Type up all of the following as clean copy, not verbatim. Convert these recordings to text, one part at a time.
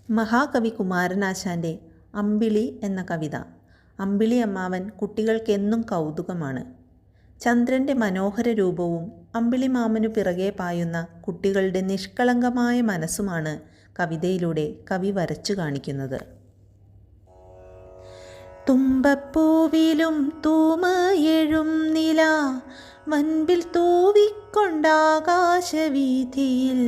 മഹാകവി കുമാരനാശാൻ്റെ അമ്പിളി എന്ന കവിത. അമ്പിളി അമ്മാവൻ കുട്ടികൾക്കെന്നും കൗതുകമാണ്. ചന്ദ്രൻ്റെ മനോഹര രൂപവും അമ്പിളി മാമനു പിറകെ പായുന്ന കുട്ടികളുടെ നിഷ്കളങ്കമായ മനസ്സുമാണ് കവിതയിലൂടെ കവി വരച്ചു കാണിക്കുന്നത്. തുമ്പപ്പൂവിലും തൂമയെഴും നില വൻപിൽ തൂവിക്കൊണ്ടാകാശവീഥിയിൽ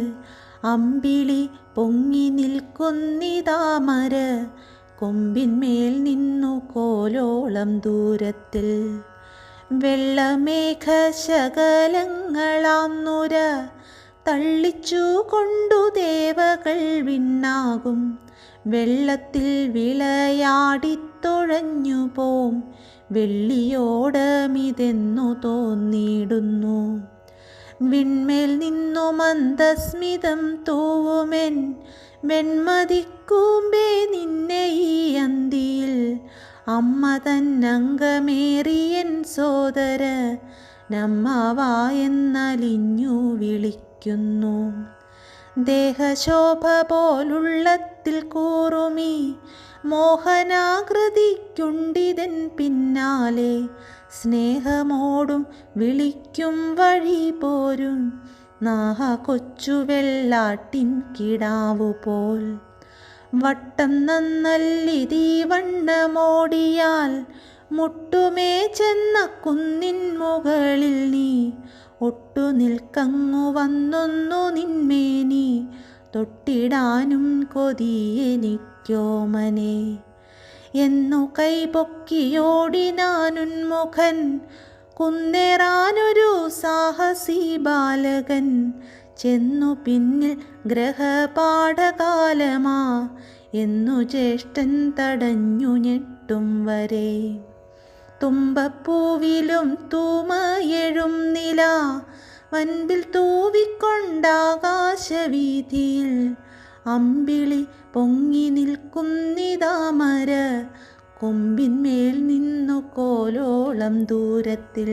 അമ്പിളി പൊങ്ങി നിൽക്കുന്നിതാമര കൊമ്പിന്മേൽ നിന്നു കോലോളം ദൂരത്തിൽ. വെള്ളമേഘശകലങ്ങളാം നുര തള്ളിച്ചു കൊണ്ടു ദേവകൾ വിണ്ണാകും വെള്ളത്തിൽ വിളയാടിത്തുഴഞ്ഞു പോം വെള്ളിയോടമിതെന്നു തോന്നിയിടുന്നു. വിൺമേൽ നിന്നു മന്ദസ്മിതം തൂവുമെൻ വെൺമതിക്കൂമ്പേ നിന്നെ ഈ അന്തിയിൽ അമ്മ തന്നംഗമേറിയൻ സോദര നമ്മവാ എന്നലിഞ്ഞു വിളിക്കുന്നു. ദേഹശോഭ പോലുള്ളത്തിൽ കൂറുമീ മോഹനാകൃതിക്കുണ്ടിതൻ പിന്നാലെ സ്നേഹമോടും വിളിക്കും വഴി പോരും നാഹ കൊച്ചു വെള്ളാട്ടിൻ കിടാവു പോൽ. വട്ടം നന്നല്ലിതീ വണ്ണമോടിയാൽ മുട്ടുമേ ചെന്ന കുന്നിൻ മുകളിൽ നീ ഒട്ടു നിൽക്കങ്ങു വന്നൊന്നു നിന്മേനി തൊട്ടിടാനും കൊതിയെനിക്കോമനെ എന്നു കൈപൊക്കിയോടിനാനുന്മുഖൻ കുന്നേറാനൊരു സാഹസി ബാലകൻ ചെന്നു പിന്നിൽ ഗ്രഹപാഠകാലമാ എന്നു ജ്യേഷ്ഠൻ തടഞ്ഞു ഞെട്ടും വരെ. തുമ്പപ്പൂവിലും തൂമയെഴും നില വൻപിൽ തൂവിക്കൊണ്ടാകാശവീഥിയിൽ അമ്പിളി പൊങ്ങി നിൽക്കുന്നിതാമര കൊമ്പിന്മേൽ നിന്നു കോലോളം ദൂരത്തിൽ.